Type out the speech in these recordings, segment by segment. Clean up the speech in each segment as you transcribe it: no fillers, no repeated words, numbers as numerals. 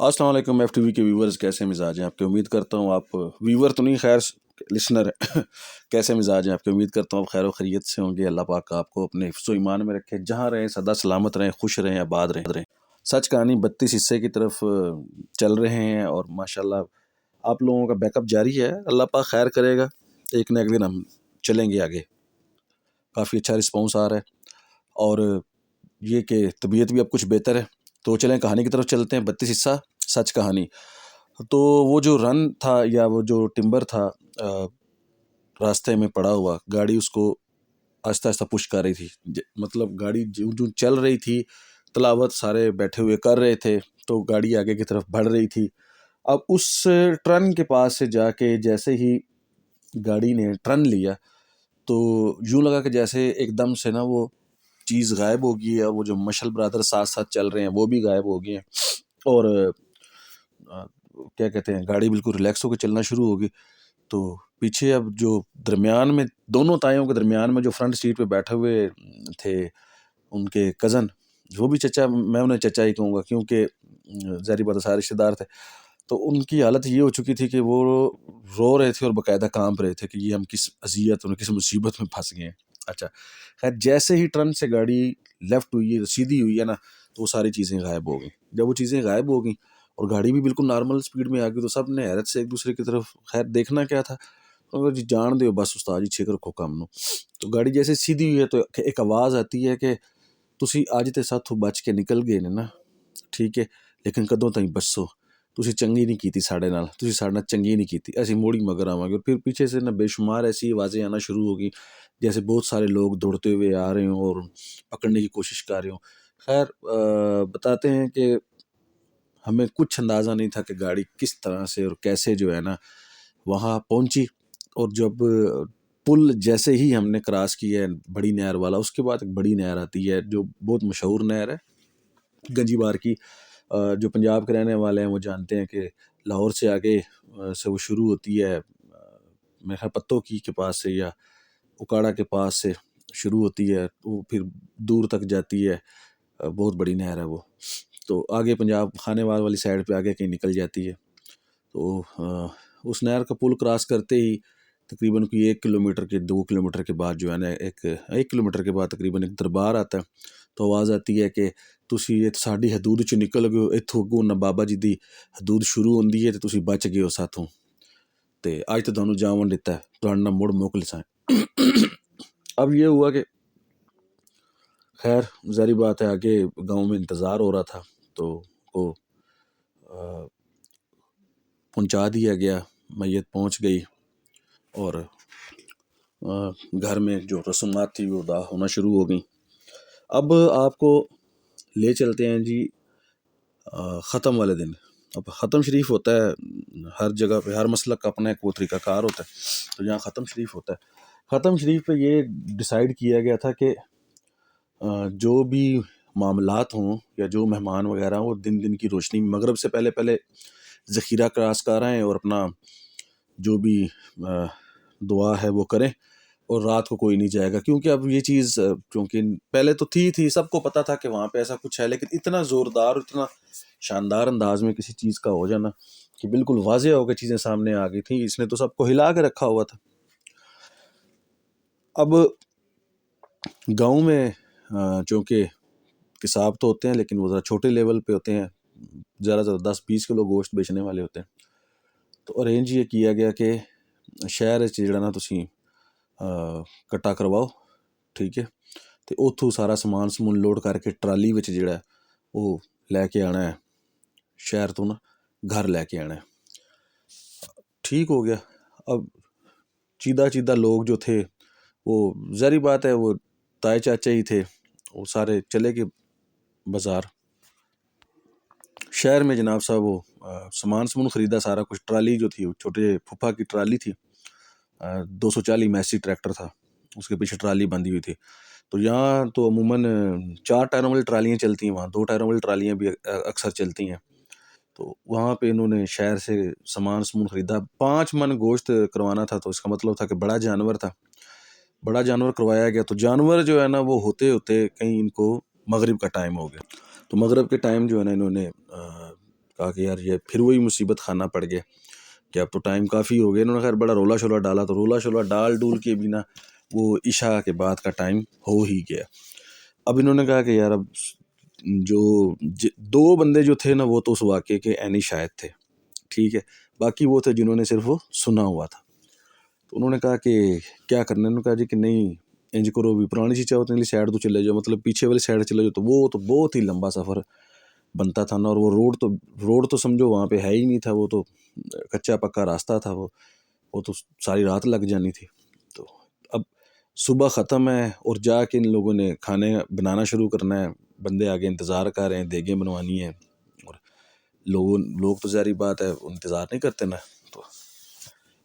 السلام علیکم F T V کے ویورز، کیسے مزاج ہیں آپ کے؟ امید کرتا ہوں آپ ویور تو نہیں، خیر لسنر ہے کیسے مزاج ہیں آپ کے؟ امید کرتا ہوں آپ خیر و خیریت سے ہوں گے۔ اللہ پاک آپ کو اپنے حفظ و ایمان میں رکھے، جہاں رہیں سدا سلامت رہیں، خوش رہیں، آباد رہیں۔ سچ کہانی 32 حصے کی طرف چل رہے ہیں اور ماشاءاللہ آپ لوگوں کا بیک اپ جاری ہے۔ اللہ پاک خیر کرے گا، ایک نہ ایک دن ہم چلیں گے آگے۔ کافی اچھا رسپانس آ رہا ہے اور یہ کہ طبیعت بھی اب کچھ بہتر ہے۔ تو چلیں کہانی کی طرف چلتے ہیں۔ 32 حصہ سچ کہانی۔ تو وہ جو رن تھا یا وہ جو ٹمبر تھا راستے میں پڑا ہوا، گاڑی اس کو آہستہ آہستہ پش کر رہی تھی، مطلب گاڑی جو چل رہی تھی، تلاوت سارے بیٹھے ہوئے کر رہے تھے، تو گاڑی آگے کی طرف بڑھ رہی تھی۔ اب اس ٹرن کے پاس سے جا کے جیسے ہی گاڑی نے ٹرن لیا تو یوں لگا کہ جیسے ایک دم سے نا وہ چیز غائب ہو گئی ہے، اور وہ جو مشل برادر ساتھ ساتھ چل رہے ہیں وہ بھی غائب ہو گئے ہیں، اور کیا کہتے ہیں، گاڑی بالکل ریلیکس ہو کے چلنا شروع ہوگی۔ تو پیچھے اب جو درمیان میں دونوں تائیوں کے درمیان میں جو فرنٹ سیٹ پہ بیٹھے ہوئے تھے ان کے کزن، وہ بھی چچا، میں انہیں چچا ہی کہوں گا کیونکہ ظاہری بات ہے سارے رشتے دار تھے، تو ان کی حالت یہ ہو چکی تھی کہ وہ رو رہے تھے اور باقاعدہ کانپ رہے تھے کہ یہ ہم کس اذیت اور کس مصیبت میں پھنس گئے ہیں۔ اچھا خیر، جیسے ہی ٹرن سے گاڑی لیفٹ ہوئی ہے، سیدھی ہوئی ہے نا، تو وہ ساری چیزیں غائب ہو گئیں۔ جب وہ چیزیں غائب ہو گئیں اور گاڑی بھی بالکل نارمل سپیڈ میں آ گئی، تو سب نے حیرت سے ایک دوسرے کی طرف، خیر دیکھنا کیا تھا، جی جان دیو بس استاد جی چھک رکھو کام نو۔ تو گاڑی جیسے سیدھی ہوئی ہے تو ایک آواز آتی ہے کہ تسی اج تے ساتھوں بچ کے نکل گئے نے نا، ٹھیک ہے، لیکن کدوں تائیں بسو، تسی چنگی نہیں کیتی ساڈے نال، تسی ساڈے نال چنگی نہیں کیتی، ایسی موڑی مگر آواں گے۔ اور پھر پیچھے سے نا بے شمار ایسی آوازیں آنا شروع ہو گئی، جیسے بہت سارے لوگ دوڑتے ہوئے آ رہے ہوں اور پکڑنے کی کوشش کر رہے ہوں۔ خیر بتاتے ہیں کہ ہمیں کچھ اندازہ نہیں تھا کہ گاڑی کس طرح سے اور کیسے جو ہے نا وہاں پہنچی، اور جب پل جیسے ہی ہم نے کراس کیا ہے بڑی نہر والا، اس کے بعد ایک بڑی نہر آتی ہے جو بہت مشہور نہر ہے گنجی بار کی۔ جو پنجاب کے رہنے والے ہیں وہ جانتے ہیں کہ لاہور سے آگے سے وہ شروع ہوتی ہے، میرے خیال پتوں کی کے پاس سے یا اکاڑا کے پاس سے شروع ہوتی ہے، وہ پھر دور تک جاتی ہے، بہت بڑی نہر ہے وہ۔ تو آگے پنجاب خانے وال والی سائڈ پہ آگے کہیں نکل جاتی ہے۔ تو اس نہر کا پل کراس کرتے ہی تقریباً کوئی 1 کلومیٹر کے 2 کلومیٹر کے بعد جو ہے نا ایک کلومیٹر کے بعد تقریباً ایک دربار آتا ہے۔ تو آواز آتی ہے کہ تسی ساڈی حدود چ نکل گئے ہو، اتھوں اگوں نہ بابا جی دی حدود شروع ہوندی ہے تے تسی بچ گئے ہو ساتھوں، تے اج تے تانوں جاون دتا ہے، تہاڈے نال مڑ موکل سائیں۔ اب یہ ہوا کہ خیر ظاہری بات ہے آگے گاؤں میں انتظار ہو رہا تھا، تو وہ پہنچا دیا گیا، میت پہنچ گئی، اور گھر میں جو رسومات تھی وہ ادا ہونا شروع ہو گئیں۔ اب آپ کو لے چلتے ہیں جی ختم والے دن۔ اب ختم شریف ہوتا ہے ہر جگہ پہ، ہر مسلک کا اپنا ایک وہ طریقہ کار ہوتا ہے، تو یہاں ختم شریف ہوتا ہے۔ ختم شریف پہ یہ ڈیسائیڈ کیا گیا تھا کہ جو بھی معاملات ہوں یا جو مہمان وغیرہ ہوں، وہ دن کی روشنی مغرب سے پہلے ذخیرہ کراس کر آئیں اور اپنا جو بھی دعا ہے وہ کریں، اور رات کو کوئی نہیں جائے گا، کیونکہ اب یہ چیز کیونکہ پہلے تو تھی سب کو پتہ تھا کہ وہاں پہ ایسا کچھ ہے، لیکن اتنا زوردار، اتنا شاندار انداز میں کسی چیز کا ہو جانا کہ بالکل واضح ہو کے چیزیں سامنے آ گئی تھیں، اس نے تو سب کو ہلا کے رکھا ہوا تھا۔ اب گاؤں میں چونکہ قصاب تو ہوتے ہیں لیکن وہ ذرا چھوٹے لیول پہ ہوتے ہیں، زیادہ سے زیادہ 10-20 کلو گوشت بیچنے والے ہوتے ہیں، تو ارینج یہ کیا گیا کہ شہر جڑا نا تسی کٹا کرواؤ، ٹھیک ہے، تو اتھوں سارا سامان لوڈ کر کے ٹرالی وچ جڑا ہے وہ لے کے آنا ہے، شہر تو نا گھر لے کے آنا ہے۔ ٹھیک ہو گیا۔ اب چیدہ لوگ جو تھے وہ ظاہری بات ہے وہ تائے چاچے ہی تھے، وہ سارے چلے گئے بازار شہر میں، جناب صاحب وہ سامان خریدا سارا کچھ، ٹرالی جو تھی وہ چھوٹے پھپھا کی ٹرالی تھی، 240 میسی ٹریکٹر تھا، اس کے پیچھے ٹرالی بندھی ہوئی تھی۔ تو یہاں تو عموماً 4 ٹائروں والی ٹرالیاں چلتی ہیں، وہاں 2 ٹائروں والی ٹرالیاں بھی اکثر چلتی ہیں۔ تو وہاں پہ انہوں نے شہر سے سامان خریدا، 5 من گوشت کروانا تھا، تو اس کا مطلب تھا کہ بڑا جانور تھا، بڑا جانور کروایا گیا۔ تو جانور جو ہے نا وہ ہوتے ہوتے کہیں ان کو مغرب کا ٹائم ہو گیا، تو مغرب کے ٹائم جو ہے نا انہوں نے کہا کہ یار یہ پھر وہی مصیبت کھانا پڑ گیا کہ اب تو ٹائم کافی ہو گیا. انہوں نے خیر بڑا رولا شولا ڈالا, تو رولا شولا ڈال ڈول کے بھی نا وہ عشاء کے بعد کا ٹائم ہو ہی گیا. اب انہوں نے کہا کہ یار اب جو 2 بندے جو تھے نا وہ تو اس واقعے کے عینی شاہد تھے, ٹھیک ہے, باقی وہ تھے جنہوں نے صرف وہ سنا ہوا تھا. تو انہوں نے کہا کہ کیا کرنا ہے, انہوں نے کہا جی کہ نہیں انج کرو بھی پرانی چیز چاہو تو سائڈ تو چلے جاؤ, مطلب پیچھے والی سائڈ چلے جاؤ. تو وہ تو بہت ہی لمبا سفر بنتا تھا نا, اور وہ روڈ تو سمجھو وہاں پہ ہے ہی نہیں تھا, وہ تو کچا پکا راستہ تھا, وہ تو ساری رات لگ جانی تھی. تو اب صبح ختم ہے اور جا کے ان لوگوں نے کھانے بنانا شروع کرنا ہے, بندے آگے انتظار کر رہے ہیں, دیگیں بنوانی ہیں, اور لوگ تو ظاہری بات ہے انتظار نہیں کرتے نا. تو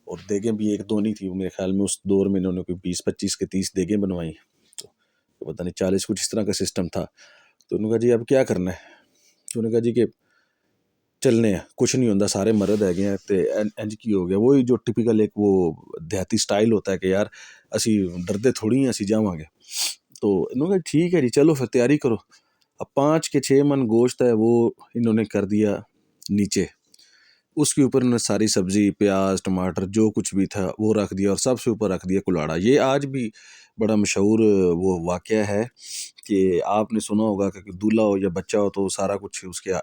اور دیگیں بھی 1-2 نہیں تھی, میرے خیال میں اس دور میں انہوں نے کوئی 20-25 کے 30 دیگیں بنوائیں, تو پتہ نہیں 40 کچھ اس طرح کا سسٹم تھا. تو انہوں نے کہا جی اب کیا کرنا ہے, تو انہوں نے کہا جی کہ چلنے ہیں, کچھ نہیں ہوتا, سارے مرد ہے گئے تے انج کی ہو گیا. وہی جو ٹپیکل ایک وہ دیہاتی سٹائل ہوتا ہے کہ یار اسی ڈردے تھوڑی ہیں, اسی جاواں گے. تو انہوں نے کہا ٹھیک ہے جی چلو پھر تیاری کرو. اب 5 کے 6 من گوشت ہے وہ انہوں نے کر دیا نیچے, اس کے اوپر انہوں نے ساری سبزی پیاز ٹماٹر جو کچھ بھی تھا وہ رکھ دیا, اور سب سے اوپر رکھ دیا کلاڑا. یہ آج بھی بڑا مشہور وہ واقعہ ہے کہ آپ نے سنا ہوگا کہ دولہا ہو یا بچہ ہو تو سارا کچھ اس کے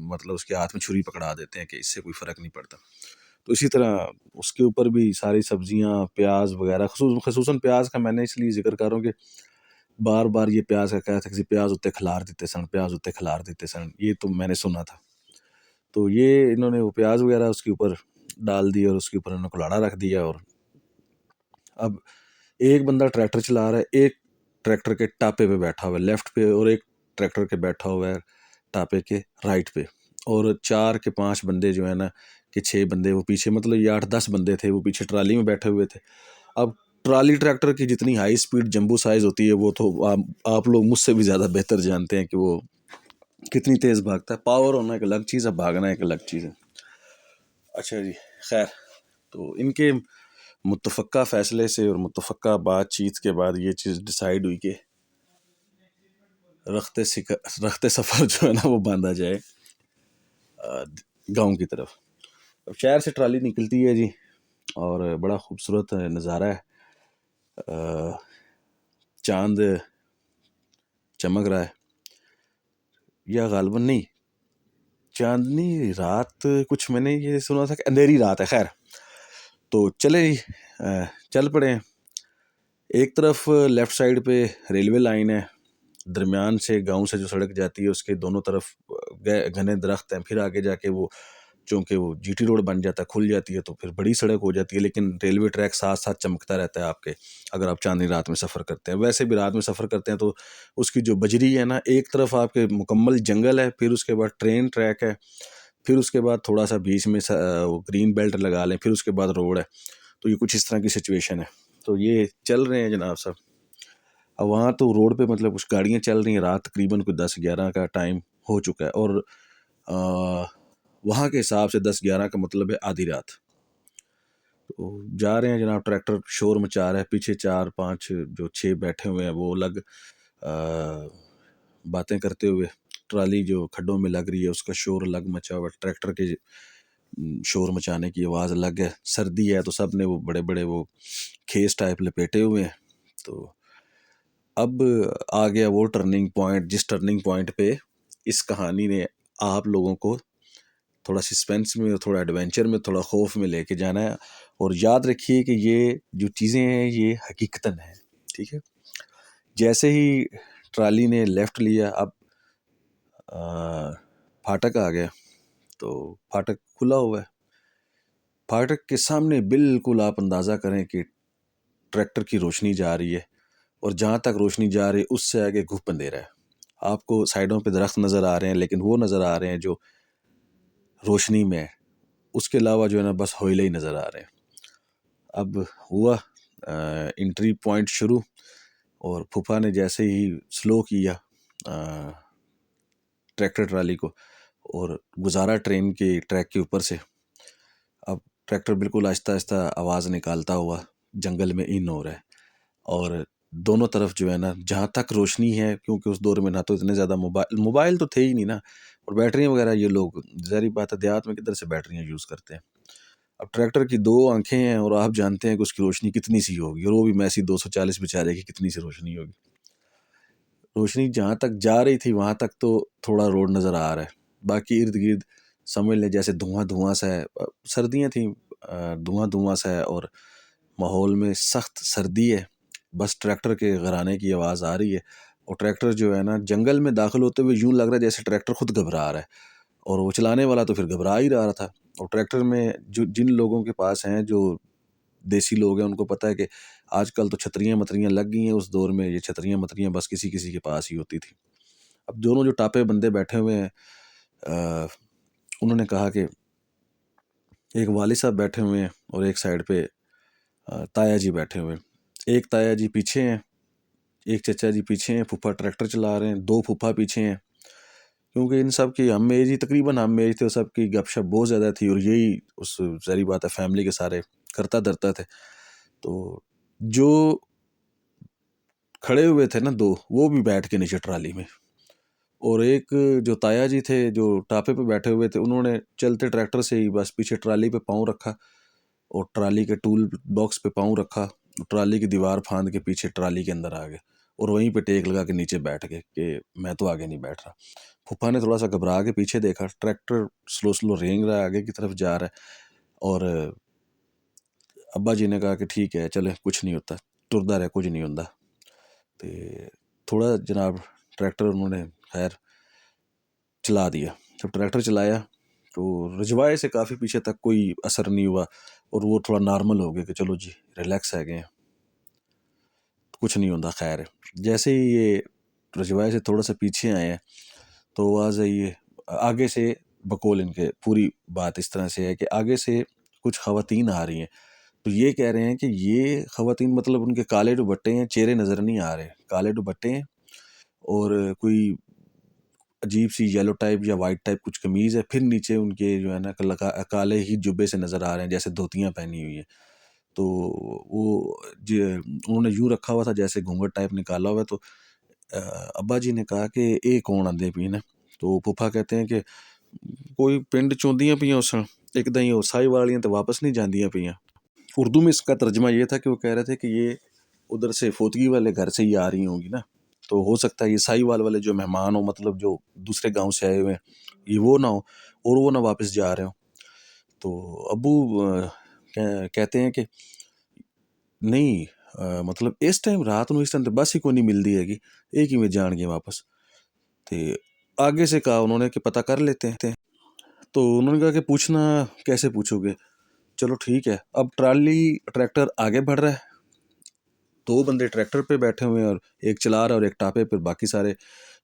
مطلب اس کے ہاتھ میں چھری پکڑا دیتے ہیں کہ اس سے کوئی فرق نہیں پڑتا. تو اسی طرح اس کے اوپر بھی ساری سبزیاں پیاز وغیرہ, خصوصاً پیاز کا میں نے اس لیے ذکر کر رہا ہوں کہ بار بار یہ پیاز کا کہا تھا کہ پیاز اتنے کھلار دیتے سن, یہ تو میں نے سنا تھا. تو یہ انہوں نے وہ پیاز وغیرہ اس کے اوپر ڈال دی, اور اس کے اوپر انہوں نے کلاڑا رکھ دیا. اور اب ایک بندہ ٹریکٹر چلا رہا ہے, ایک ٹریکٹر کے ٹاپے پہ بیٹھا ہوا ہے لیفٹ پہ, اور ایک ٹریکٹر کے بیٹھا ہوا ہے ٹاپے کے رائٹ پہ, اور 4 کے 5 بندے جو ہے نا کہ 6 بندے وہ پیچھے, مطلب یہ 8-10 بندے تھے وہ پیچھے ٹرالی میں بیٹھے ہوئے تھے. اب ٹرالی ٹریکٹر کی جتنی ہائی سپیڈ جمبو سائز ہوتی ہے وہ تو آپ لوگ مجھ سے بھی زیادہ بہتر جانتے ہیں کہ وہ کتنی تیز بھاگتا ہے. پاور ہونا ایک الگ چیز ہے, بھاگنا ایک الگ چیز ہے. اچھا جی خیر, تو ان کے متفقہ فیصلے سے اور متفقہ بات چیت کے بعد یہ چیز ڈیسائیڈ ہوئی کہ رخت سفر جو ہے نا وہ باندھا جائے گاؤں کی طرف. اب شہر سے ٹرالی نکلتی ہے جی, اور بڑا خوبصورت نظارہ ہے, چاند چمک رہا ہے, یا غالباً نہیں چاندنی رات, کچھ میں نے یہ سنا تھا کہ اندھیری رات ہے. خیر تو چلے جی چل پڑے ہیں. ایک طرف لیفٹ سائڈ پہ ریلوے لائن ہے, درمیان سے گاؤں سے جو سڑک جاتی ہے اس کے دونوں طرف گھنے درخت ہیں. پھر آگے جا کے وہ چونکہ وہ جی ٹی روڈ بن جاتا ہے, کھل جاتی ہے, تو پھر بڑی سڑک ہو جاتی ہے, لیکن ریلوے ٹریک ساتھ ساتھ چمکتا رہتا ہے آپ کے, اگر آپ چاندنی رات میں سفر کرتے ہیں. ویسے بھی رات میں سفر کرتے ہیں تو اس کی جو بجری ہے نا, ایک طرف آپ کے مکمل جنگل ہے, پھر اس کے بعد ٹرین ٹریک ہے, پھر اس کے بعد تھوڑا سا بیچ میں گرین بیلٹ لگا لیں, پھر اس کے بعد روڈ ہے. تو یہ کچھ اس طرح کی سچویشن ہے. تو یہ چل رہے ہیں جناب صاحب. اب وہاں تو روڈ پہ مطلب کچھ گاڑیاں چل رہی ہیں, رات تقریباً کوئی 10-11 کا ٹائم ہو چکا ہے, اور وہاں کے حساب سے 10-11 کا مطلب ہے آدھی رات. تو جا رہے ہیں جناب, ٹریکٹر شور مچا رہا ہے, پیچھے 4-5 جو 6 بیٹھے ہوئے ہیں وہ الگ باتیں کرتے ہوئے, ٹرالی جو کھڈوں میں لگ رہی ہے اس کا شور الگ مچا ہوا ہے, ٹریکٹر کے شور مچانے کی آواز الگ ہے. سردی ہے تو سب نے وہ بڑے بڑے وہ کھیس ٹائپ لپیٹے ہوئے ہیں. تو اب آ گیا وہ ٹرننگ پوائنٹ, جس ٹرننگ پوائنٹ پہ اس کہانی نے آپ لوگوں کو تھوڑا سسپینس میں, تھوڑا ایڈونچر میں, تھوڑا خوف میں لے کے جانا ہے. اور یاد رکھیے کہ یہ جو چیزیں ہیں یہ حقیقتاً ہیں, ٹھیک ہے. جیسے ہی ٹرالی نے لیفٹ لیا, اب پھاٹک آ گیا, تو پھاٹک کھلا ہوا ہے. پھاٹک کے سامنے بالکل آپ اندازہ کریں کہ ٹریکٹر کی روشنی جا رہی ہے, اور جہاں تک روشنی جا رہی ہے اس سے آگے گھپ اندھیرا ہے. آپ کو سائڈوں پہ درخت نظر آ رہے ہیں, لیکن وہ نظر آ رہے ہیں جو روشنی میں ہے, اس کے علاوہ جو ہے نا بس ہوئلے ہی نظر آ رہے ہیں. اب ہوا انٹری پوائنٹ شروع, اور پھوپھا نے جیسے ہی سلو کیا ٹریکٹر ٹرالی کو اور گزارا ٹرین کے ٹریک کے اوپر سے, اب ٹریکٹر بالکل آہستہ آہستہ آواز نکالتا ہوا جنگل میں ان ہو رہا ہے, اور دونوں طرف جو ہے نا جہاں تک روشنی ہے، کیونکہ اس دور میں نہ تو اتنے زیادہ موبائل تو تھے ہی نہیں نا، اور بیٹریاں وغیرہ یہ لوگ ظاہری بات ہے دیہات میں کدھر سے بیٹریاں یوز کرتے ہیں۔ اب ٹریکٹر کی دو آنکھیں ہیں اور آپ جانتے ہیں کہ اس کی روشنی کتنی سی ہوگی، اور وہ بھی میسی 240 بیچارے کی کتنی سی روشنی ہوگی۔ روشنی جہاں تک جا رہی تھی وہاں تک تو تھوڑا روڈ نظر آ رہا ہے، باقی ارد گرد سمجھ لیں جیسے دھواں دھواں سا ہے، سردیاں تھیں، دھواں دھواں سا ہے اور ماحول میں سخت سردی ہے، بس ٹریکٹر کے غرانے کی آواز آ رہی ہے، اور ٹریکٹر جو ہے نا جنگل میں داخل ہوتے ہوئے یوں لگ رہا ہے جیسے ٹریکٹر خود گھبرا رہا ہے، اور وہ چلانے والا تو پھر گھبرا ہی رہا تھا۔ اور ٹریکٹر میں جن لوگوں کے پاس ہیں جو دیسی لوگ ہیں ان کو پتہ ہے کہ آج کل تو چھتریاں متریاں لگ گئی ہیں، اس دور میں یہ چھتریاں متریاں بس کسی کسی کے پاس ہی ہوتی تھی۔ اب دونوں جو ٹاپے بندے بیٹھے ہوئے ہیں، انہوں نے کہا کہ ایک والد صاحب بیٹھے ہوئے ہیں اور ایک سائڈ پہ تایا جی بیٹھے ہوئے ہیں، ایک تایا جی پیچھے ہیں، ایک چچا جی پیچھے ہیں، پھوپھا ٹریکٹر چلا رہے ہیں، دو پھوپھا پیچھے ہیں، کیونکہ ان سب کی ہم ایج ہی تقریباً ہم ایج تھے، سب کی گپ شپ بہت زیادہ تھی، اور یہی اس ظاہری بات ہے فیملی کے سارے کرتا درتا تھے۔ تو جو کھڑے ہوئے تھے نا دو، وہ بھی بیٹھ کے نیچے ٹرالی میں، اور ایک جو تایا جی تھے جو ٹاپے پہ بیٹھے ہوئے تھے، انہوں نے چلتے ٹریکٹر سے ہی بس پیچھے ٹرالی پہ پاؤں رکھا اور ٹرالی کے ٹول باکس پہ پاؤں رکھا، ٹرالی کی دیوار پھاند کے پیچھے ٹرالی کے اندر آ گئے اور وہیں پہ ٹیک لگا کے نیچے بیٹھ گئے کہ میں تو آگے نہیں بیٹھ رہا۔ پھوپھا نے تھوڑا سا گھبرا کے پیچھے دیکھا، ٹریکٹر سلو سلو رینگ رہا ہے، آگے کی طرف جا رہا ہے، اور ابا جی نے کہا کہ ٹھیک ہے چلے کچھ نہیں ہوتا، ٹردا رہے کچھ نہیں ہوتا۔ تو تھوڑا جناب ٹریکٹر انہوں نے خیر چلا دیا، جب ٹریکٹر چلایا تو رجوائے سے کافی پیچھے تک کوئی اثر نہیں ہوا، اور وہ تھوڑا نارمل ہو گیا کہ چلو جی ریلیکس ہے گئے ہیں، کچھ نہیں ہوتا خیر ہے۔ جیسے ہی یہ رجوائے سے تھوڑا سا پیچھے آئے ہیں تو آواز آئی ہے آگے سے، بقول ان کے پوری بات اس طرح سے ہے کہ آگے سے کچھ خواتین آ رہی ہیں، تو یہ کہہ رہے ہیں کہ یہ خواتین مطلب ان کے کالے دوپٹے ہیں، چہرے نظر نہیں آ رہے، کالے دوپٹے ہیں اور کوئی عجیب سی یلو ٹائپ یا وائٹ ٹائپ کچھ قمیض ہے، پھر نیچے ان کے جو ہے نا کالے ہی جبے سے نظر آ رہے ہیں جیسے دھوتیاں پہنی ہوئی ہیں۔ تو وہ انہوں نے یوں رکھا ہوا تھا جیسے گھونگھٹ ٹائپ نکالا ہوا ہے۔ تو ابا جی نے کہا کہ اے کون آندے پی نے، تو پھوپھا کہتے ہیں کہ کوئی پنڈ چوندیاں پیاں اس ایک دیں وہ سائی والیاں تو واپس نہیں جاندیاں پیاں۔ اردو میں اس کا ترجمہ یہ تھا کہ وہ کہہ رہے تھے کہ یہ ادھر سے فوتگی والے گھر سے ہی آ رہی ہوں گی نا، تو ہو سکتا ہے یہ سائی وال والے جو مہمان ہو، مطلب جو دوسرے گاؤں سے آئے ہوئے ہیں، یہ وہ نہ ہو اور وہ نہ واپس جا رہے ہوں۔ تو ابو کہتے ہیں کہ نہیں مطلب اس ٹائم رات نو اس ٹائم تو بس ہی کوئی نہیں ملتی ہے گی، ایک ہی میں جان گے واپس۔ تو آگے سے کہا انہوں نے کہ پتہ کر لیتے ہیں، تو انہوں نے کہا کہ پوچھنا کیسے پوچھو گے، چلو ٹھیک ہے۔ اب ٹریکٹر آگے بڑھ رہا ہے، دو بندے ٹریکٹر پہ بیٹھے ہوئے ہیں اور ایک چلا رہا ہے اور ایک ٹاپے پہ، باقی سارے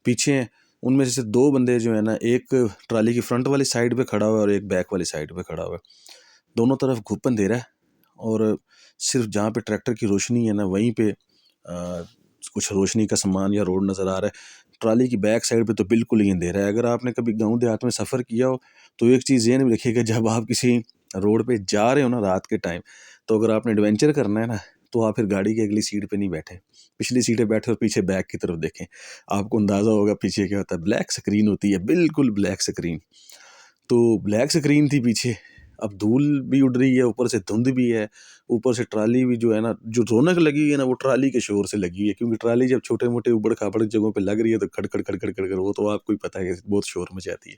پیچھے ہیں۔ ان میں سے دو بندے جو ہیں نا، ایک ٹرالی کی فرنٹ والی سائڈ پہ کھڑا ہوا ہے اور ایک بیک والی سائڈ پہ کھڑا ہوا ہے، دونوں طرف گھپ اندھیرا ہے، اور صرف جہاں پہ ٹریکٹر کی روشنی ہے نا وہیں پہ کچھ روشنی کا سامان یا روڈ نظر آ رہا ہے۔ ٹرالی کی بیک سائڈ پہ تو بالکل ہی اندھیرا ہے۔ اگر آپ نے کبھی گاؤں دیہات میں سفر کیا ہو تو ایک چیز ذہن میں رکھیے گا، جب آپ کسی روڈ پہ جا رہے ہو نا رات کے ٹائم، تو اگر آپ نے ایڈونچر کرنا ہے نا تو آپ پھر گاڑی کی اگلی سیٹ پہ نہیں بیٹھیں، پچھلی سیٹیں بیٹھے اور پیچھے بیک کی طرف دیکھیں، آپ کو اندازہ ہوگا پیچھے کیا ہوتا ہے، بلیک سکرین ہوتی ہے، بالکل بلیک سکرین۔ تو بلیک سکرین تھی پیچھے، اب دھول بھی اڑ رہی ہے، اوپر سے دھند بھی ہے، اوپر سے ٹرالی بھی جو ہے نا، جو رونق لگی ہے نا وہ ٹرالی کے شور سے لگی ہے، کیونکہ ٹرالی جب چھوٹے موٹے اوبڑ کھابڑ جگہوں پہ لگ رہی ہے تو کھڑ کھڑ کھڑ کھڑ کھڑ کھڑ، وہ تو آپ کو ہی پتہ ہے کہ بہت شور مچاتی ہے۔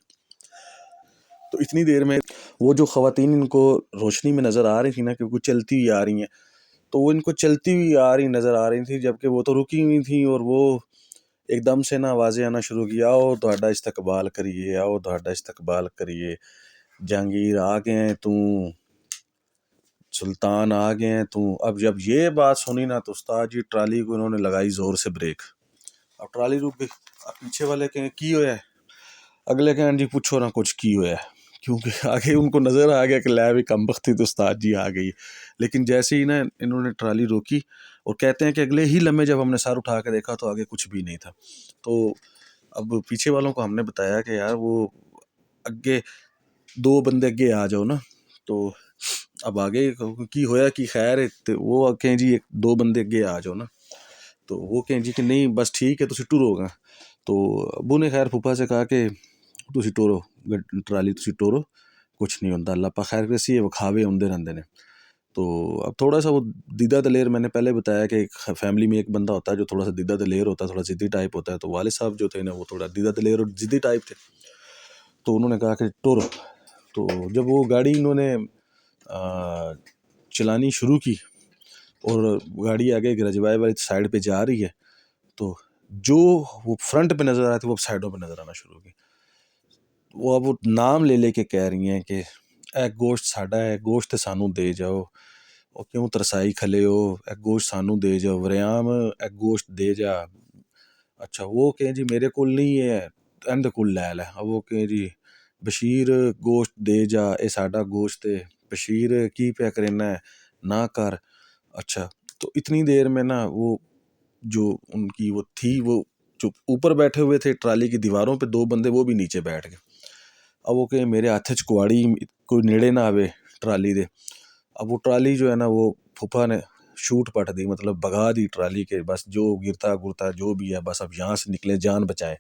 تو اتنی دیر میں وہ جو خواتین ان کو روشنی میں نظر آ رہی تھی نا کہ وہ چلتی ہوئی آ رہی ہیں، تو وہ ان کو چلتی ہوئی آ رہی نظر آ رہی تھی، جبکہ وہ تو رکی ہوئی تھیں، اور وہ ایک دم سے نا آوازیں آنا شروع کی، آؤ تہاڈا استقبال کریے، آؤ تہاڈا استقبال کریے، جہانگیر آ گئے ہیں تو، سلطان آ گئے ہیں تو۔ اب جب یہ بات سنی نا تو استاد جی ٹرالی کو انہوں نے لگائی زور سے بریک، اب ٹرالی رک گئی۔ اب پیچھے والے کہیں کی ہویا ہے، اگلے کہیں جی پوچھو نا کچھ کی ہویا ہے، کیونکہ آگے ان کو نظر آ گیا کہ لے بھی کم بختی تو استاد جی آ گئی۔ لیکن جیسے ہی نا انہوں نے ٹرالی روکی، اور کہتے ہیں کہ اگلے ہی لمحے جب ہم نے سر اٹھا کے دیکھا تو آگے کچھ بھی نہیں تھا۔ تو اب پیچھے والوں کو ہم نے بتایا کہ یار وہ اگے دو بندے اگے آ جاؤ نا، تو اب آگے کی ہویا کی خیر ہے، وہ کہیں جی دو بندے اگے آ جاؤ نا۔ تو وہ کہیں جی کہ نہیں بس ٹھیک ہے تسی ٹورو گا. تو ابو نے خیر پھپھا سے کہا کہ تسی ٹورو ٹرالی تسی ٹورو کچھ نہیں ہوتا اللہ پاک خیر کرسی ہے وکھاوے ہوندے رہندے نے. تو اب تھوڑا سا وہ دیدہ دلیر میں نے پہلے بتایا کہ فیملی میں ایک بندہ ہوتا ہے جو تھوڑا سا دیدہ دلیر ہوتا ہے تھوڑا ضدی ٹائپ ہوتا ہے. تو والد صاحب جو تھے نا وہ تھوڑا دیدہ دلیر اور ضدی ٹائپ تھے. تو انہوں نے کہا کہ ٹورو. تو جب وہ گاڑی انہوں نے چلانی شروع کی اور گاڑی آگے گرجوائے والی سائڈ پہ جا رہی ہے تو جو وہ فرنٹ پہ نظر آئے تھے وہ سائڈوں پہ نظر آنا شروع ہو گئی. وہ اب وہ نام لے کے کہہ رہی ہیں کہ اے گوشت ساڈا ہے گوشت سانو دے جاؤ اور کیوں ترسائی کھلے ہو اے گوشت سانو دے جاؤ وریام اے گوشت دے جا. اچھا وہ کہیں جی میرے کول نہیں ہے اندے کول لے لے. اب وہ کہیں جی بشیر گوشت دے جا اے ساڈا گوشت ہے بشیر کی پیا کرنا ہے نہ کر. اچھا تو اتنی دیر میں نا وہ جو ان کی وہ تھی وہ جو اوپر بیٹھے ہوئے تھے ٹرالی کی دیواروں پہ 2 بندے وہ بھی نیچے بیٹھ گئے. اب وہ کہ میرے ہاتھ کواڑی کوئی نیڑے نہ آوے ٹرالی دے. اب وہ ٹرالی جو ہے نا وہ پھپھا نے شوٹ پٹ دی مطلب بگا دی ٹرالی کے بس جو گرتا جو بھی ہے بس اب یہاں سے نکلے جان بچائیں.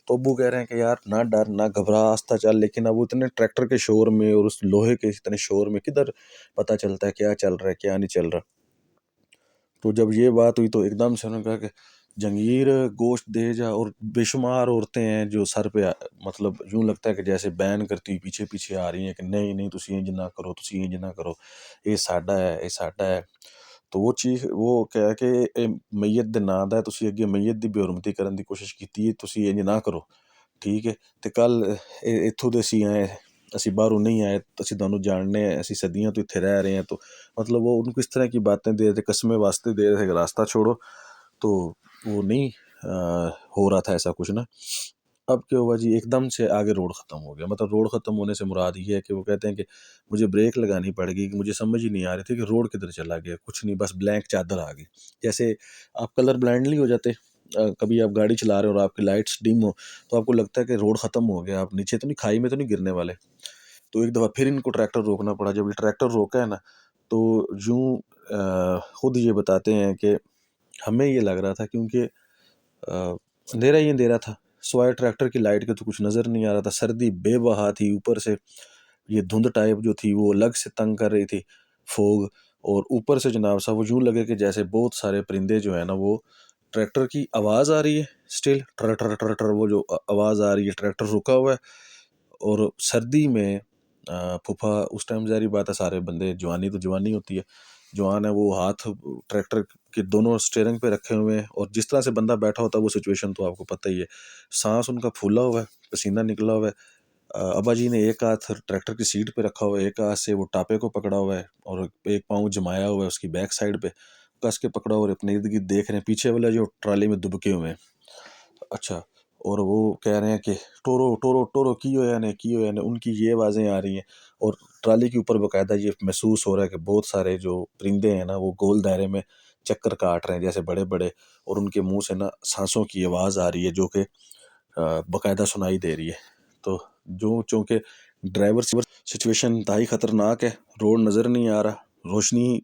تو ابو کہہ رہے ہیں کہ یار نہ ڈر نہ گھبرا آستہ چل. لیکن اب وہ اتنے ٹریکٹر کے شور میں اور اس لوہے کے اتنے شور میں کدھر پتہ چلتا ہے کیا چل رہا ہے کیا نہیں چل رہا. تو جب یہ بات ہوئی تو ایک دم سے انہوں نے کہا کہ جنگیر گوشت دے جا. اور بے شمار عورتیں ہیں جو سر پہ مطلب یوں لگتا ہے کہ جیسے بین کرتی پیچھے آ رہی ہیں کہ نہیں تسی انج نہ کرو تسی انج نہ کرو یہ ساڈا ہے یہ ساڈا ہے. تو وہ چیز وہ کہہ کہ اے میت دے نام دا ہے تسی اگے میت دی بے حرمتی کرن دی کوشش کیتی ہے تسی انج نہ کرو ٹھیک ہے. تے کل اتھوں دے سی آئے اسی باہروں نہیں آئے اسی تانوں جاننے ہیں اسی صدیاں تو اتھے رہ رہے ہیں. تو مطلب وہ ان کو اس طرح کی باتیں دے رہے تھے قسمیں واسطے دے رہے تھے کہ راستہ چھوڑو. تو وہ نہیں ہو رہا تھا ایسا کچھ نا. اب کیا ہوا جی ایک دم سے آگے روڈ ختم ہو گیا. مطلب روڈ ختم ہونے سے مراد یہ ہے کہ وہ کہتے ہیں کہ مجھے بریک لگانی پڑ گئی کہ مجھے سمجھ ہی نہیں آ رہی تھی کہ روڈ کدھر چلا گیا. کچھ نہیں بس بلینک چادر آ گئی. جیسے آپ کلر بلائنڈلی ہو جاتے کبھی آپ گاڑی چلا رہے ہو اور آپ کی لائٹس ڈم ہو تو آپ کو لگتا ہے کہ روڈ ختم ہو گیا آپ نیچے تو نہیں کھائی میں تو نہیں گرنے والے. تو ایک دفعہ پھر ان کو ٹریکٹر روکنا پڑا. جب یہ ٹریکٹر روکا ہے نا تو یوں خود یہ بتاتے ہیں کہ ہمیں یہ لگ رہا تھا کیونکہ اندھیرا ہی اندھیرا تھا سوائے ٹریکٹر کی لائٹ کے تو کچھ نظر نہیں آ رہا تھا. سردی بے بہا تھی اوپر سے یہ دھند ٹائپ جو تھی وہ الگ سے تنگ کر رہی تھی فوگ. اور اوپر سے جناب صاحب وہ یوں لگے کہ جیسے بہت سارے پرندے جو ہیں نا وہ ٹریکٹر کی آواز آ رہی ہے اسٹل ٹر ٹر ٹر ٹر وہ جو آواز آ رہی ہے ٹریکٹر رکا ہوا ہے. اور سردی میں پھپھا اس ٹائم ظاہری بات ہے سارے بندے جوانی تو جوانی ہوتی ہے جوان ہے وہ ہاتھ ٹریکٹر کے دونوں اسٹیئرنگ پہ رکھے ہوئے ہیں. اور جس طرح سے بندہ بیٹھا ہوتا ہے وہ سچویشن تو آپ کو پتہ ہی ہے. سانس ان کا پھولا ہوا ہے پسینہ نکلا ہوا ہے. ابا جی نے ایک ہاتھ ٹریکٹر کی سیٹ پہ رکھا ہوا ہے ایک ہاتھ سے وہ ٹاپے کو پکڑا ہوا ہے اور ایک پاؤں جمایا ہوا ہے اس کی بیک سائڈ پہ کس کے پکڑا ہوا ہے. اپنے ارد گرد دیکھ رہے ہیں پیچھے والا جو ٹرالی میں دبکے ہوئے ہیں. اچھا اور وہ کہہ رہے ہیں کہ ٹورو ٹورو ٹورو کی ہویا نے ان کی یہ آوازیں آ رہی ہیں. اور ٹرالی کے اوپر باقاعدہ یہ محسوس ہو رہا ہے کہ بہت سارے جو پرندے ہیں نا وہ گول دائرے میں چکر کاٹ رہے ہیں جیسے بڑے بڑے. اور ان کے منہ سے نا سانسوں کی آواز آ رہی ہے جو کہ باقاعدہ سنائی دے رہی ہے. تو جو چونکہ ڈرائیور سچویشن انتہائی خطرناک ہے روڈ نظر نہیں آ رہا روشنی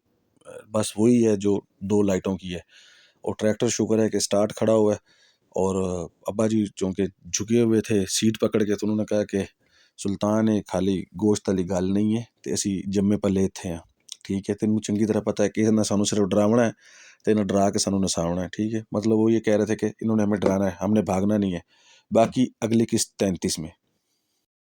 بس وہی ہے جو 2 لائٹوں کی ہے. اور ٹریکٹر شکر ہے کہ سٹارٹ کھڑا ہوا ہے. اور ابا جی چونکہ جھکے ہوئے تھے سیٹ پکڑ کے تو انہوں نے کہا کہ سلطان خالی گوشت والی گل نہیں ہے تے اسی جمے پلے اتھے ہیں ٹھیک ہے. تینوں چنگی طرح پتہ ہے کہ نہ سانوں صرف ڈراونا ہے تے نہ ڈرا کے سانوں نساونا ہے ٹھیک ہے. مطلب وہ یہ کہہ رہے تھے کہ انہوں نے ہمیں ڈرانا ہے ہم نے بھاگنا نہیں ہے. باقی اگلی قسط 33 میں.